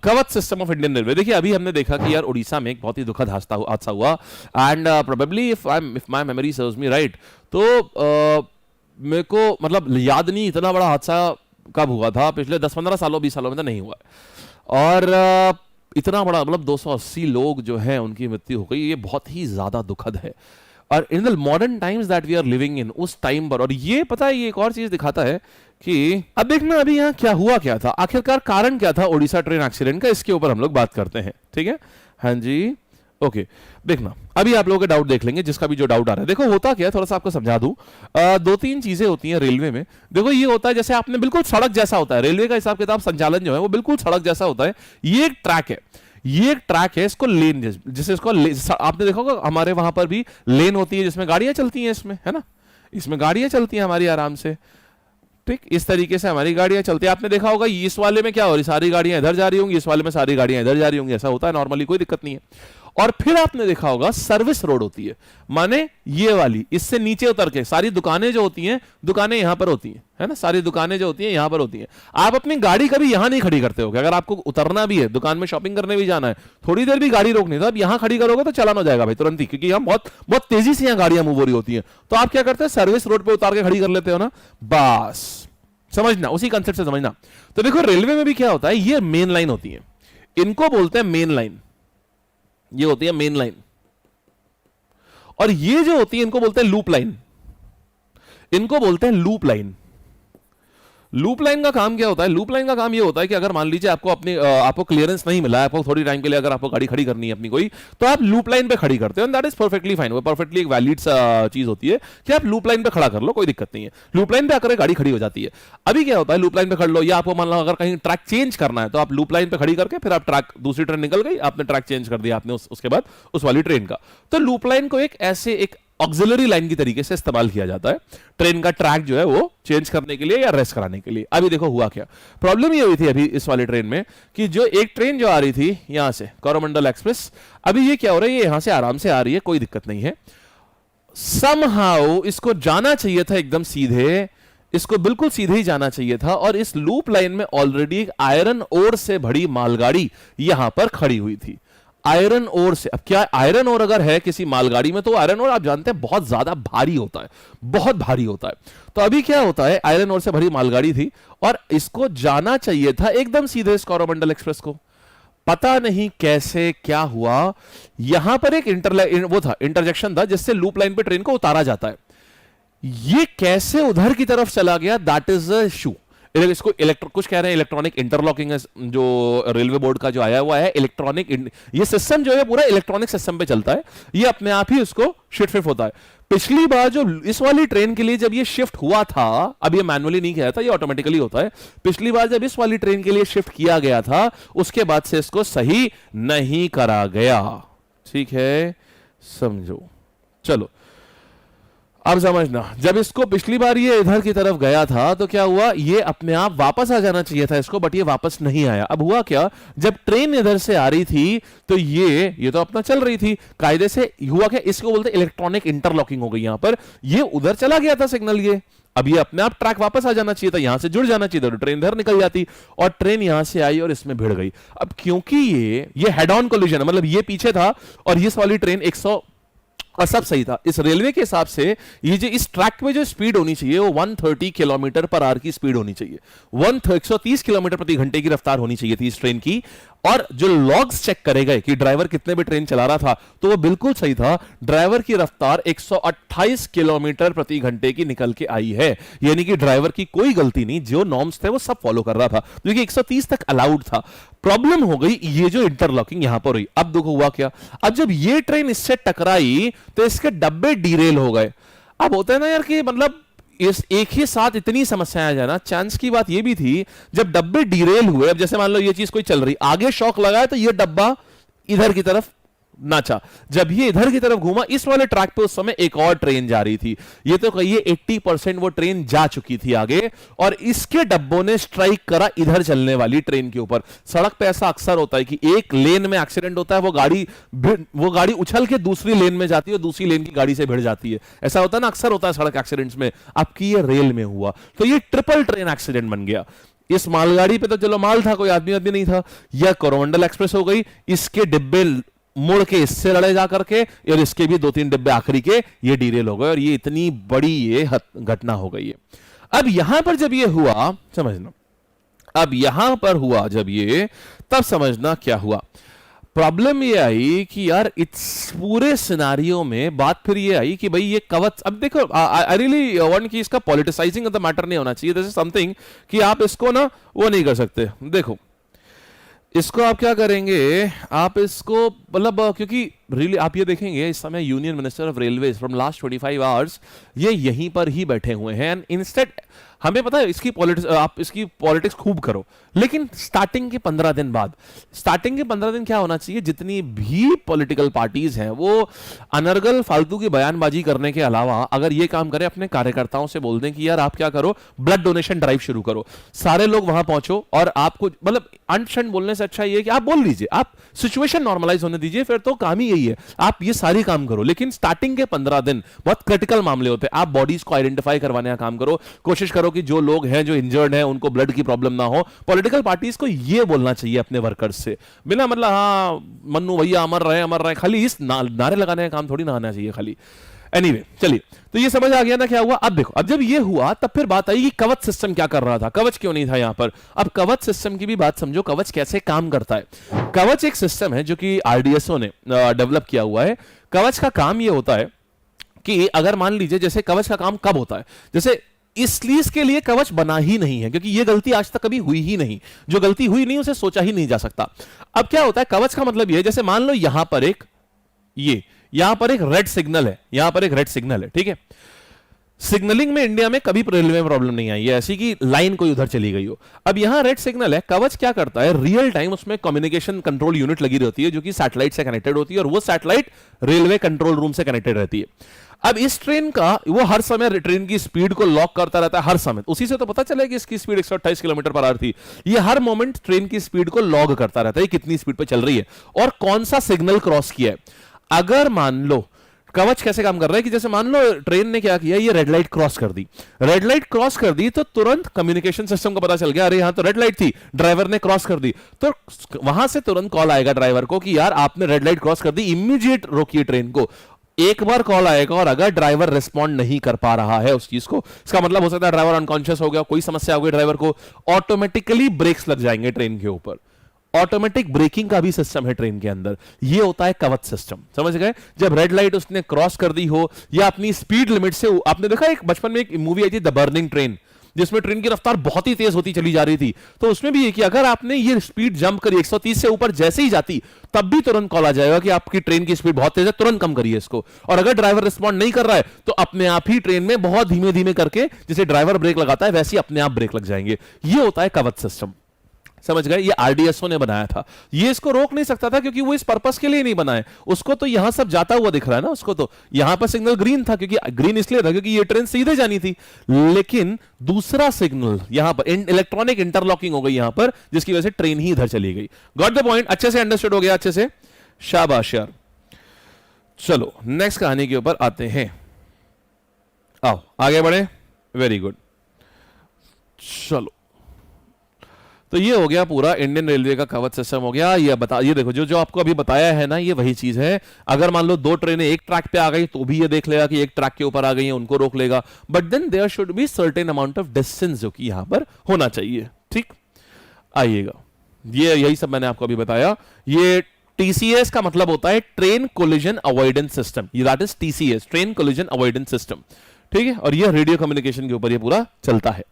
कवच system of Indian railway. देखिए अभी हमने देखा कि यार उड़ीसा में एक बहुत ही दुखद हादसा हुआ and probably if my memory serves me right, तो मेरे को मतलब याद नहीं इतना बड़ा हादसा कब हुआ था, पिछले 10-15 सालों 20 सालों में तो नहीं हुआ और इतना बड़ा मतलब 280 लोग जो हैं उनकी मृत्यु हो गई, ये बहुत ही ज्यादा दुखद है। और in the modern times that we are living in, उस टाइम पर, और ये पता है ये एक और चीज दिखाता है कि अब देखना अभी यहाँ क्या था आखिरकार, कारण क्या था उड़ीसा ट्रेन एक्सीडेंट का, इसके ऊपर हम लोग बात करते हैं, ठीक है। हाँ जी ओके, देखना अभी आप लोगों के डाउट देख लेंगे, जिसका भी जो डाउट आ रहा है। देखो होता क्या है, थोड़ा सा आपको समझा दूं, 2-3 चीजें होती हैं रेलवे में। देखो ये होता है जैसे आपने बिल्कुल सड़क जैसा होता है, रेलवे का हिसाब किताब संचालन जो है वो बिल्कुल सड़क जैसा होता है। ये एक ट्रैक है, ये एक ट्रैक है, इसको लेन जिसे इसको आपने देखा होगा हमारे वहां पर भी लेन होती है जिसमें गाड़ियां चलती हैं, इसमें है ना, इसमें गाड़ियां चलती हैं हमारी आराम से, ठीक इस तरीके से हमारी गाड़ियां चलती है। आपने देखा होगा इस वाले में क्या हो रही, सारी गाड़ियां इधर जा रही होंगी, इस वाले में सारी गाड़ियां इधर जा रही होंगी, ऐसा होता है नॉर्मली, कोई दिक्कत नहीं है। और फिर आपने देखा होगा सर्विस रोड होती है, माने ये वाली, इससे नीचे उतर के सारी दुकानें जो होती हैं, दुकानें यहां पर होती हैं, है ना, सारी दुकानें जो होती हैं यहां पर होती हैं। आप अपनी गाड़ी कभी यहां नहीं खड़ी करते हो, अगर आपको उतरना भी है, दुकान में शॉपिंग करने भी जाना है, थोड़ी देर भी गाड़ी रोकनी है, अब यहां खड़ी करोगे तो चालान हो जाएगा भाई तुरंत ही, क्योंकि यहां बहुत बहुत तेजी से यहां गाड़ियां मूव हो रही होती हैं। तो आप क्या करते हैं, सर्विस रोड पे उतार के खड़ी कर लेते हो ना, बस समझना, उसी कंसेप्ट से समझना। तो देखो रेलवे में भी क्या होता है, ये मेन लाइन होती है, इनको बोलते हैं मेन लाइन, ये होती है मेन लाइन, और ये जो होती है इनको बोलते हैं लूप लाइन, इनको बोलते हैं लूप लाइन। लूप लाइन का काम क्या होता है, लूप लाइन का काम ये होता है कि अगर मान लीजिए आपको अपनी आपको क्लियरेंस नहीं मिला है, आपको थोड़ी टाइम के लिए अगर आपको गाड़ी खड़ी करनी है अपनी कोई, तो आप लूप लाइन पे खड़ी करते हो, दैट इज परफेक्टली फाइन, वो परफेक्टली एक वैलिड चीज होती है कि आप लूप लाइन पे खड़ा कर लो, कोई दिक्कत नहीं है, लूप लाइन पे आकर गाड़ी खड़ी हो जाती है। अभी क्या होता है, लूप लाइन पे खड़ लो, या आपको मान लो अगर कहीं ट्रैक चेंज करना है तो आप लूप लाइन पे खड़ी करके फिर आप ट्रैक, दूसरी ट्रेन निकल गई, आपने ट्रैक चेंज कर दिया आपने उसके बाद उस वाली ट्रेन का। तो लूप लाइन को एक ऐसे एक ऑक्सिलरी लाइन की तरीके से इस्तेमाल किया जाता है ट्रेन का ट्रैक जो है वो चेंज करने के लिए या रेस्ट कराने के लिए। अभी देखो हुआ क्या, प्रॉब्लम ये हुई थी अभी इस वाली ट्रेन में कि जो एक ट्रेन जो आ रही थी यहां से कोरोमंडल एक्सप्रेस, अभी ये क्या हो रहा है, ये यहां से आराम से आ रही है, कोई दिक्कत नहीं है। समहाउ इसको जाना चाहिए था एकदम सीधे, इसको बिल्कुल सीधे ही जाना चाहिए था, और इस लूप लाइन में ऑलरेडी एक आयरन ओर से भरी मालगाड़ी यहां पर खड़ी हुई थी, आयरन ओर से। अब क्या आयरन ओर अगर है किसी मालगाड़ी में, तो आयरन ओर आप जानते हैं बहुत ज्यादा भारी होता है, बहुत भारी होता है। तो अभी क्या होता है, आयरन ओर से भरी मालगाड़ी थी और इसको जाना चाहिए था एकदम सीधे इस कोरोमंडल एक्सप्रेस को, पता नहीं कैसे क्या हुआ, यहां पर एक इंटरजेक्शन था जिससे लूप लाइन पे ट्रेन को उतारा जाता है, ये कैसे उधर की तरफ चला गया, दैट इज अ इशू। इसको कुछ कह रहे हैं इलेक्ट्रॉनिक इंटरलॉकिंग, जो रेलवे बोर्ड का जो आया हुआ है इलेक्ट्रॉनिक, ये सिस्टम जो है पूरा इलेक्ट्रॉनिक सिस्टम पे चलता है, ये अपने आप ही उसको शिफ्ट होता है। पिछली बार जो इस वाली ट्रेन के लिए जब ये शिफ्ट हुआ था, अब ये मैनुअली नहीं किया था, ये ऑटोमेटिकली होता है, पिछली बार जब इस वाली ट्रेन के लिए शिफ्ट किया गया था उसके बाद से इसको सही नहीं करा गया, ठीक है, समझो। चलो अब समझना, जब इसको पिछली बार ये इधर की तरफ गया था तो क्या हुआ, ये अपने आप वापस आ जाना चाहिए था इसको, बट ये वापस नहीं आया। अब हुआ क्या, जब ट्रेन इधर से आ रही थी तो ये तो अपना चल रही थी कायदे से, हुआ क्या, इसको बोलते इलेक्ट्रॉनिक इंटरलॉकिंग हो गई यहां पर, ये उधर चला गया था सिग्नल, ये अब ये अपने आप ट्रैक वापस आ जाना चाहिए था, यहां से जुड़ जाना चाहिए था, तो ट्रेन इधर निकल जाती, और ट्रेन यहां से आई और इसमें भिड़ गई। अब क्योंकि ये हेड ऑन कोलिजन है, मतलब ये पीछे था और ये वाली ट्रेन 100 और सब सही था इस रेलवे के हिसाब से, ये जो इस ट्रैक में जो स्पीड होनी चाहिए वो 130 किलोमीटर पर आवर की स्पीड होनी चाहिए, 130 किलोमीटर प्रति घंटे की रफ्तार होनी चाहिए थी इस ट्रेन की। और जो लॉग्स चेक करे गए कि ड्राइवर कितने भी ट्रेन चला रहा था तो वो बिल्कुल सही था, ड्राइवर की रफ्तार 128 किलोमीटर प्रति घंटे की निकल के आई है, यानी कि ड्राइवर की कोई गलती नहीं, जो नॉर्म्स थे वो सब फॉलो कर रहा था, क्योंकि 130 तक अलाउड था। प्रॉब्लम हो गई ये जो इंटरलॉकिंग यहां पर हुई। अब देखो हुआ क्या, अब जब ये ट्रेन इससे टकराई तो इसके डब्बे डीरेल हो गए। अब होता है ना यार कि मतलब इस एक ही साथ इतनी समस्याएं आ जाए ना, चांस की बात यह भी थी जब डब्बे डीरेल हुए, अब जैसे मान लो ये चीज कोई चल रही, आगे शॉक लगाया तो ये डब्बा इधर की तरफ नाचा, जब ये इधर की तरफ घूमा, इस वाले ट्रैक पे उस समय एक और ट्रेन जा रही थी, ये तो कहिए 80% वो ट्रेन जा चुकी थी आगे, और इसके डब्बों ने स्ट्राइक करा इधर चलने वाली ट्रेन के ऊपर। सड़क पे ऐसा अक्सर होता है कि एक लेन में एक्सीडेंट होता है, वो गाड़ी उछल के दूसरी लेन में जाती है, दूसरी लेन की गाड़ी से भिड़ जाती है, ऐसा होता है ना, अक्सर होता है सड़क एक्सीडेंट्स में। आपकी ये रेल में हुआ, तो ये ट्रिपल ट्रेन एक्सीडेंट बन गया। इस मालगाड़ी पे तो चलो माल था, कोई आदमी आदमी नहीं था। यह कोरोमंडल एक्सप्रेस हो गई, इसके डिब्बे मुड़ के इससे लड़े जा करके, और इसके भी 2-3 डिब्बे आखिरी के ये डीरेल हो गए, और ये इतनी बड़ी ये घटना हो गई है। अब यहां पर जब ये हुआ, समझना, अब यहां पर हुआ जब ये, तब समझना क्या हुआ। प्रॉब्लम ये आई कि यार इस पूरे सिनारियो में बात फिर ये आई कि भाई ये कवच, अब देखो आई रियली वांट कि इसका पॉलिटिसाइजिंग ऑफ द मैटर नहीं होना चाहिए। दिस इज समथिंग कि आप इसको ना वो नहीं कर सकते। देखो इसको आप क्या करेंगे, आप इसको मतलब क्योंकि रियली आप ये देखेंगे इस समय union minister of railways from last 25 hours ये यहीं पर ही बैठे हुए हैं, एंड इंस्टेड हमें पता है इसकी पॉलिटिक्स, आप इसकी पॉलिटिक्स खूब करो, लेकिन स्टार्टिंग के 15 दिन बाद, स्टार्टिंग के 15 दिन क्या होना चाहिए, जितनी भी पॉलिटिकल पार्टीज हैं वो अनर्गल फालतू की बयानबाजी करने के अलावा अगर ये काम करें, अपने कार्यकर्ताओं से बोल दें कि यार आप क्या करो, ब्लड डोनेशन ड्राइव शुरू करो, सारे लोग वहां पहुंचो, और आपको मतलब अनशन बोलने से अच्छा ये है कि आप बोल लीजिए, आप सिचुएशन नॉर्मलाइज होने दीजिए, फिर तो काम ही यही है, आप ये सारी काम करो। लेकिन स्टार्टिंग के 15 दिन बहुत क्रिटिकल मामले होते हैं, आप बॉडीज को आइडेंटिफाई करवाने का काम करो, कोशिश करो कि जो लोग हैं जो इंजर्ड हैं उनको ब्लड की प्रॉब्लम ना हो। पॉलिटिकल पार्टीज को ये बोलना चाहिए अपने वर्कर्स से, बिना मतलब हाँ मन्नू भैया अमर रहे, खाली इस नारे लगाने का काम थोड़ी ना आना चाहिए खाली। एनीवे चलिए, तो ये समझ आ गया ना क्या हुआ। अब देखो, अब जब ये हुआ तब फिर बात आई कि कवच सिस्टम क्या कर रहा था, कवच क्यों नहीं था यहां पर। अब कवच सिस्टम की भी बात समझो, कवच कैसे काम करता है। कवच एक सिस्टम है जो कि आरडीएसओ ने डेवलप किया हुआ है। कवच का काम ये होता है कि अगर मान लीजिए, जैसे कवच का काम कब होता है, जैसे इसलिए इसके लिए कवच बना ही नहीं है क्योंकि ये गलती आज तक कभी हुई ही नहीं, जो गलती हुई नहीं उसे सोचा ही नहीं जा सकता। अब क्या होता है, कवच का मतलब ये है, जैसे मान लो यहां पर एक यहां पर एक रेड सिग्नल है, यहां पर एक रेड सिग्नल है, ठीक है। सिग्नलिंग में इंडिया में कभी रेलवे में प्रॉब्लम नहीं आई है ऐसी कि लाइन कोई उधर चली गई हो। अब यहां रेड सिग्नल है, कवच क्या करता है, रियल टाइम उसमें कम्युनिकेशन कंट्रोल यूनिट लगी रहती है जो कि सैटेलाइट से कनेक्टेड होती है, और वो सैटेलाइट रेलवे कंट्रोल रूम से कनेक्टेड रहती है। अब इस ट्रेन का वो हर समय ट्रेन की स्पीड को लॉक करता रहता है, हर समय। उसी से तो पता चले कि इसकी स्पीड 128 किलोमीटर पर आवर थी। ये हर मोमेंट ट्रेन की स्पीड को लॉग करता रहता है, कितनी स्पीड पे चल रही है और कौन सा सिग्नल क्रॉस किया है। अगर मान लो कवच कैसे काम कर रहा है कि जैसे मान लो ट्रेन ने क्या किया, ये रेड लाइट क्रॉस कर दी, रेड लाइट क्रॉस कर दी तो तुरंत कम्युनिकेशन सिस्टम को पता चल गया, अरे यहां तो रेड लाइट थी, ड्राइवर ने क्रॉस कर दी, तो वहां से तुरंत कॉल आएगा ड्राइवर को कि यार आपने रेड लाइट क्रॉस कर दी, इमीडिएट रोकिए ट्रेन को। एक बार कॉल आएगा और अगर ड्राइवर रिस्पॉन्ड नहीं कर पा रहा है उस चीज को, इसका मतलब हो सकता है ड्राइवर अनकॉन्शियस हो गया, कोई समस्या हो गई ड्राइवर को, ऑटोमेटिकली ब्रेक्स लग जाएंगे ट्रेन के ऊपर। ऑटोमेटिक ब्रेकिंग का भी सिस्टम है ट्रेन के अंदर, ये होता है कवच सिस्टम, समझ गए। जब रेड लाइट उसने क्रॉस कर दी हो या अपनी स्पीड लिमिट से, आपने देखा एक बचपन में एक मूवी आई थी द बर्निंग ट्रेन, जिसमें ट्रेन की रफ्तार बहुत ही तेज होती चली जा रही थी, तो उसमें भी ये कि अगर आपने ये स्पीड जंप करी 130 से ऊपर जैसे ही जाती, तब भी तुरंत कॉल आ जाएगा कि आपकी ट्रेन की स्पीड बहुत तेज है, तुरंत कम करिए इसको। और अगर ड्राइवर रिस्पॉन्ड नहीं कर रहा है तो अपने आप ही ट्रेन में बहुत धीमे धीमे करके, जैसे ड्राइवर ब्रेक लगाता है वैसे ही अपने आप ब्रेक लग जाएंगे। ये होता है कवच सिस्टम, समझ गए। ये आरडीएसओ ने बनाया था, ये इसको रोक नहीं सकता था क्योंकि वो इस पर्पस के लिए नहीं बनाए। उसको तो यहां सब जाता हुआ दिख रहा है ना, उसको तो यहां पर सिग्नल ग्रीन था, क्योंकि ग्रीन इसलिए था क्योंकि ये ट्रेन सीधे जानी थी, लेकिन दूसरा सिग्नल यहां पर इलेक्ट्रॉनिक इंटरलॉकिंग हो गई यहां पर, जिसकी वजह से ट्रेन ही इधर चली गई। गॉट द पॉइंट, अच्छे से अंडरस्टूड हो गया, अच्छे से, शाबाश यार। चलो नेक्स्ट कहानी के ऊपर आते हैं, आओ आगे बढ़े, वेरी गुड। चलो, तो ये हो गया पूरा इंडियन रेलवे का कवच सिस्टम हो गया। ये देखो जो आपको अभी बताया है ना, ये वही चीज है। अगर मान लो 2 ट्रेनें एक ट्रैक पे आ गई तो भी ये देख लेगा कि एक ट्रैक के ऊपर आ गई है, उनको रोक लेगा, but then there should be certain amount of distance जो कि यहां पर होना चाहिए, ठीक। आइएगा, ये यही सब मैंने आपको अभी बताया। ये टीसीएस का मतलब होता है train collision avoidance system, that is TCS, train collision avoidance system, ठीक है। और ये रेडियो कम्युनिकेशन के ऊपर ये पूरा चलता है।